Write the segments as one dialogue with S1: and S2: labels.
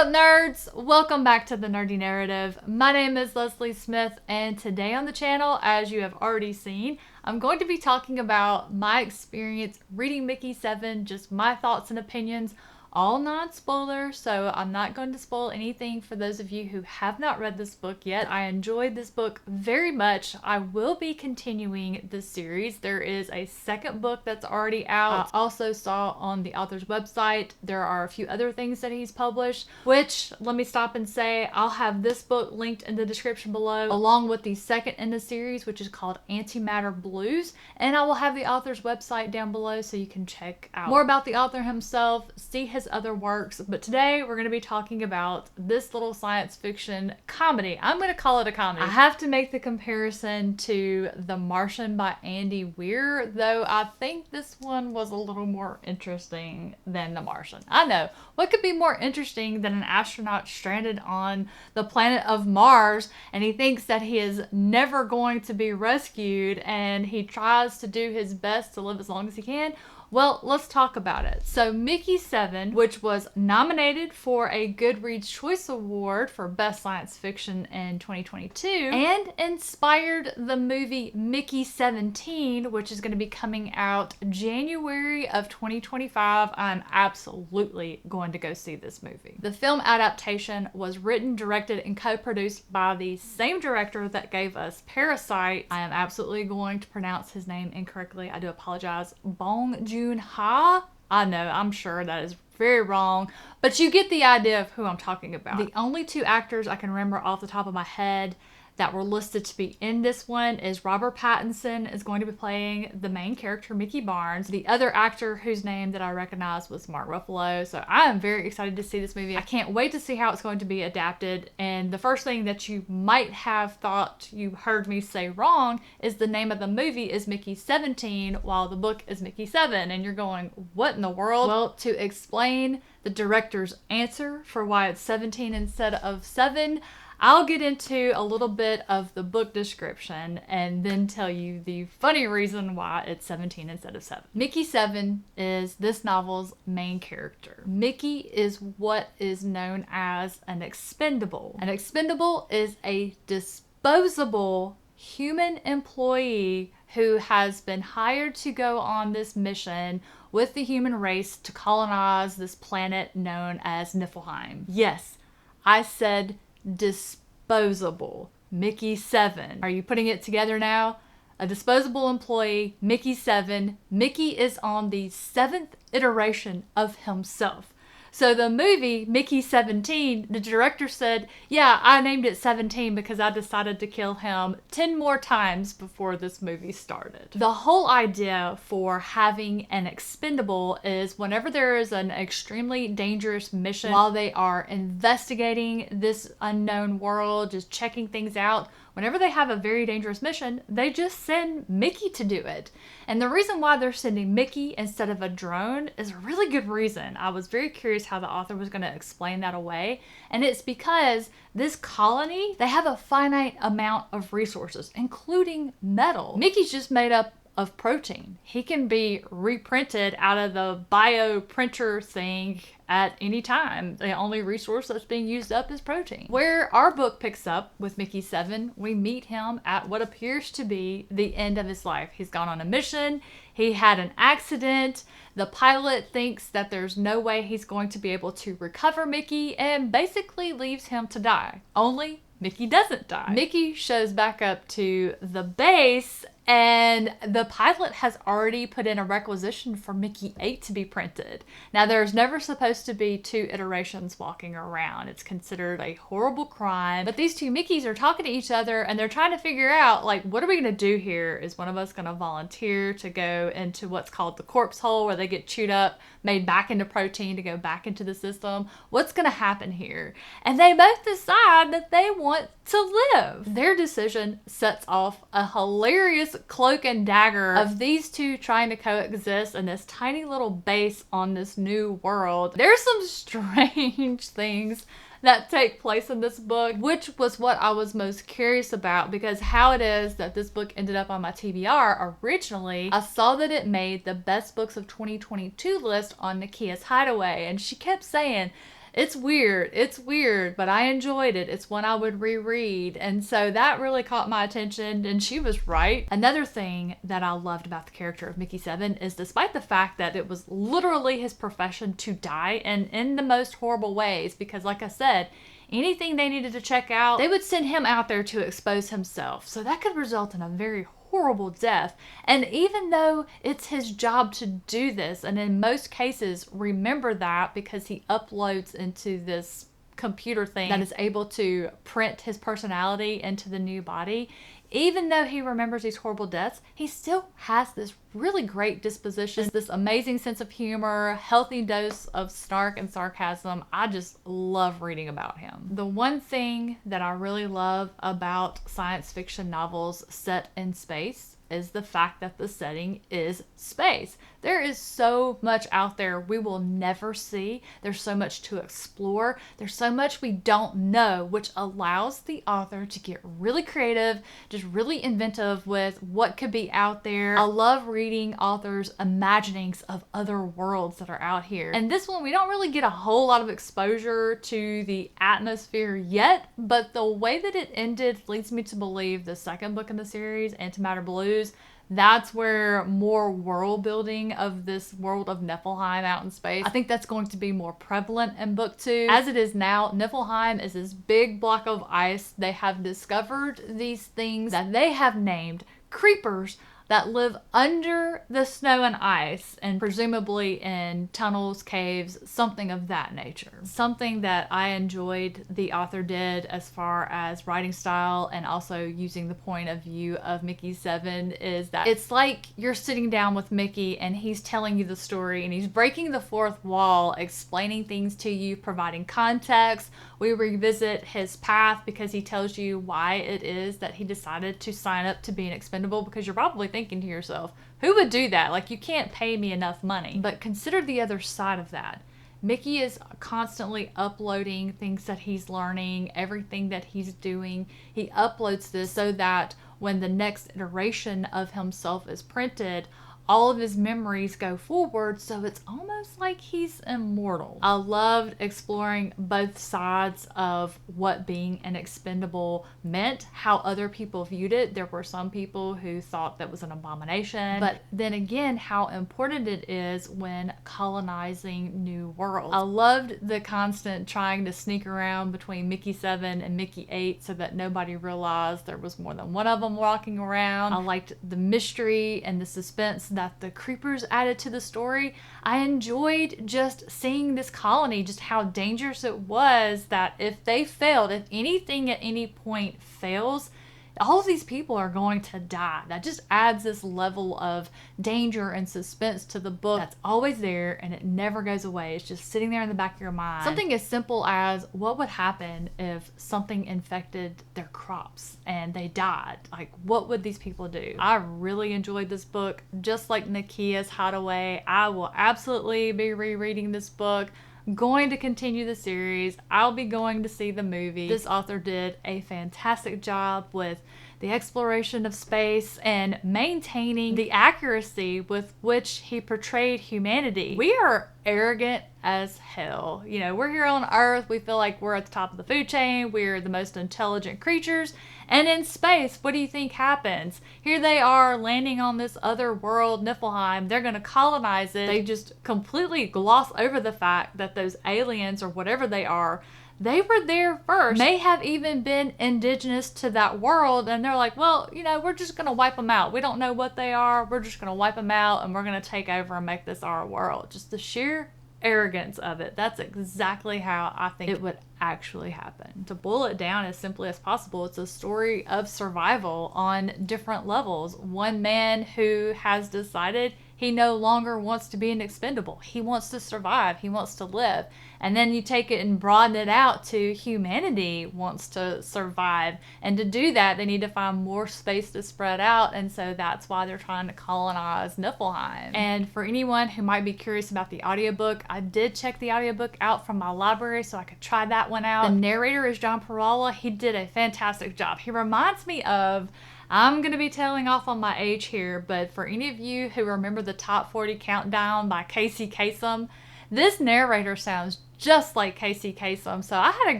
S1: up, nerds? Welcome back to the Nerdy Narrative. My name is Leslie Smith, and today on the channel, as you have already seen, I'm going to be talking about my experience reading MICKEY7, just my thoughts and opinions, all non-spoilers, so I'm not going to spoil anything for those of you who have not read this book yet. I enjoyed this book very much. I will be continuing this series. There is a second book that's already out. I also saw on the author's website there are a few other things that he's published, which, let me stop and say, I'll have this book linked in the description below, along with the second in the series, which is called Antimatter Blues, and I will have the author's website down below so you can check out more about the author himself, see his other works. But today we're going to be talking about this little science fiction comedy. I'm going to call it a comedy. I have to make the comparison to The Martian by Andy Weir, though I think this one was a little more interesting than The Martian. I know, what could be more interesting than an astronaut stranded on the planet of Mars and he thinks that he is never going to be rescued and he tries to do his best to live as long as he can? Well, let's talk about it. So MICKEY7, which was nominated for a Goodreads Choice Award for Best Science Fiction in 2022 and inspired the movie MICKEY17, which is going to be coming out January of 2025. I'm absolutely going to go see this movie. The film adaptation was written, directed, and co-produced by the same director that gave us Parasite. I am absolutely going to pronounce his name incorrectly. I do apologize. Bong Joon-ha? I know, I'm sure that is very wrong, but you get the idea of who I'm talking about. The only two actors I can remember off the top of my head that were listed to be in this one is Robert Pattinson is going to be playing the main character, Mickey Barnes. The other actor whose name that I recognized was Mark Ruffalo. So I am very excited to see this movie. I can't wait to see how it's going to be adapted. And the first thing that you might have thought you heard me say wrong is the name of the movie is MICKEY17 while the book is MICKEY7. And you're going, what in the world? Well, to explain the director's answer for why it's 17 instead of 7, I'll get into a little bit of the book description and then tell you the funny reason why it's 17 instead of 7. MICKEY7 is this novel's main character. Mickey is what is known as an expendable. An expendable is a disposable human employee who has been hired to go on this mission with the human race to colonize this planet known as Niflheim. Yes, I said disposable. MICKEY7. Are you putting it together now? A disposable employee, MICKEY7. Mickey is on the 7th iteration of himself. So the movie, MICKEY17, the director said, yeah, I named it 17 because I decided to kill him 10 more times before this movie started. The whole idea for having an expendable is whenever there is an extremely dangerous mission while they are investigating this unknown world, just checking things out, whenever they have a very dangerous mission, they just send Mickey to do it. And the reason why they're sending Mickey instead of a drone is a really good reason. I was very curious how the author was going to explain that away. And it's because this colony, they have a finite amount of resources, including metal. Mickey's just made up of protein. He can be reprinted out of the bio printer thing at any time. The only resource that's being used up is protein. Where our book picks up with MICKEY7, we meet him at what appears to be the end of his life. He's gone on a mission. He had an accident. The pilot thinks that there's no way he's going to be able to recover Mickey and basically leaves him to die. Only Mickey doesn't die. Mickey shows back up to the base and the pilot has already put in a requisition for MICKEY8 to be printed. Now, there's never supposed to be two iterations walking around. It's considered a horrible crime. But these two Mickeys are talking to each other and they're trying to figure out, like, what are we going to do here? Is one of us going to volunteer to go into what's called the corpse hole where they get chewed up, made back into protein to go back into the system? What's going to happen here? And they both decide that they want to live. Their decision sets off a hilarious cloak and dagger of these two trying to coexist in this tiny little base on this new world. There's some strange things that take place in this book, which was what I was most curious about, because how it is that this book ended up on my TBR originally, I saw that it made the best books of 2022 list on Nakia's Hideaway, and she kept saying, It's weird, but I enjoyed it. It's one I would reread. And so that really caught my attention, and she was right. Another thing that I loved about the character of MICKEY7 is despite the fact that it was literally his profession to die, and in the most horrible ways, because like I said, anything they needed to check out, they would send him out there to expose himself. So that could result in a very horrible death. And even though it's his job to do this, and in most cases, remember that because he uploads into this computer thing that is able to print his personality into the new body, even though he remembers these horrible deaths, he still has this really great disposition, this amazing sense of humor, healthy dose of snark and sarcasm. I just love reading about him. The one thing that I really love about science fiction novels set in space is the fact that the setting is space. There is so much out there we will never see. There's so much to explore. There's so much we don't know, which allows the author to get really creative, just really inventive with what could be out there. I love reading authors' imaginings of other worlds that are out here. And this one, we don't really get a whole lot of exposure to the atmosphere yet, but the way that it ended leads me to believe the second book in the series, Antimatter Blues, that's where more world building of this world of Niflheim out in space, I think that's going to be more prevalent in book 2. As it is now, Niflheim is this big block of ice. They have discovered these things that they have named creepers that live under the snow and ice, and presumably in tunnels, caves, something of that nature. Something that I enjoyed the author did as far as writing style and also using the point of view of MICKEY7 is that it's like you're sitting down with Mickey and he's telling you the story and he's breaking the fourth wall, explaining things to you, providing context. We revisit his path because he tells you why it is that he decided to sign up to be an expendable, because you're probably thinking to yourself, who would do that? Like, you can't pay me enough money. But consider the other side of that. Mickey is constantly uploading things that he's learning, everything that he's doing. He uploads this so that when the next iteration of himself is printed, all of his memories go forward, so it's almost like he's immortal. I loved exploring both sides of what being an expendable meant, how other people viewed it. There were some people who thought that was an abomination, but then again, how important it is when colonizing new worlds. I loved the constant trying to sneak around between MICKEY7 and MICKEY8 so that nobody realized there was more than one of them walking around. I liked the mystery and the suspense that the creepers added to the story. I enjoyed just seeing this colony, just how dangerous it was, that if they failed, if anything at any point fails, all of these people are going to die. That just adds this level of danger and suspense to the book that's always there and it never goes away. It's just sitting there in the back of your mind. Something as simple as what would happen if something infected their crops and they died? Like, what would these people do? I really enjoyed this book. Just like Nakia's Hideaway, I will absolutely be rereading this book. Going to continue the series. I'll be going to see the movie. This author did a fantastic job with the exploration of space and maintaining the accuracy with which he portrayed humanity. We are arrogant as hell. You know, we're here on Earth. We feel like we're at the top of the food chain. We're the most intelligent creatures. And in space, what do you think happens? Here they are landing on this other world, Niflheim. They're going to colonize it. They just completely gloss over the fact that those aliens or whatever they are, they were there first, may have even been indigenous to that world, and they're like, well, you know, we're just going to wipe them out. We don't know what they are. We're just going to wipe them out, and we're going to take over and make this our world. Just the sheer arrogance of it. That's exactly how I think it would actually happen. To boil it down as simply as possible, it's a story of survival on different levels. One man who has decided he no longer wants to be an expendable. He wants to survive. He wants to live. And then you take it and broaden it out to humanity wants to survive. And to do that, they need to find more space to spread out. And so that's why they're trying to colonize Niflheim. And for anyone who might be curious about the audiobook, I did check the audiobook out from my library so I could try that one out. The narrator is John Perala. He did a fantastic job. He reminds me of, I'm going to be tailing off on my age here, but for any of you who remember the Top 40 Countdown by Casey Kasem, this narrator sounds just like Casey Kasem. So I had a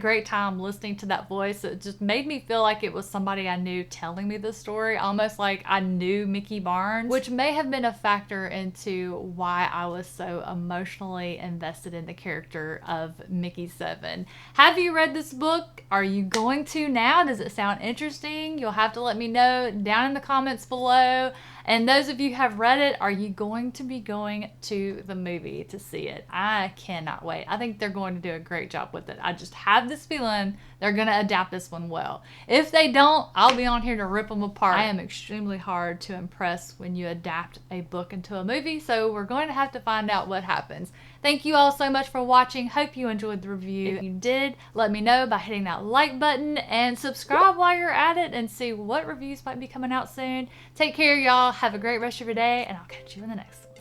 S1: great time listening to that voice. It just made me feel like it was somebody I knew telling me the story, almost like I knew Mickey Barnes, which may have been a factor into why I was so emotionally invested in the character of MICKEY7. Have you read this book? Are you going to now? Does it sound interesting? You'll have to let me know down in the comments below. And those of you who have read it, are you going to be going to the movie to see it? I cannot wait. I think they're going to do a great job with it. I just have this feeling they're going to adapt this one well. If they don't, I'll be on here to rip them apart. I am extremely hard to impress when you adapt a book into a movie, so we're going to have to find out what happens. Thank you all so much for watching. Hope you enjoyed the review. If you did, let me know by hitting that like button and subscribe while you're at it and see what reviews might be coming out soon. Take care, y'all. Have a great rest of your day, and I'll catch you in the next one.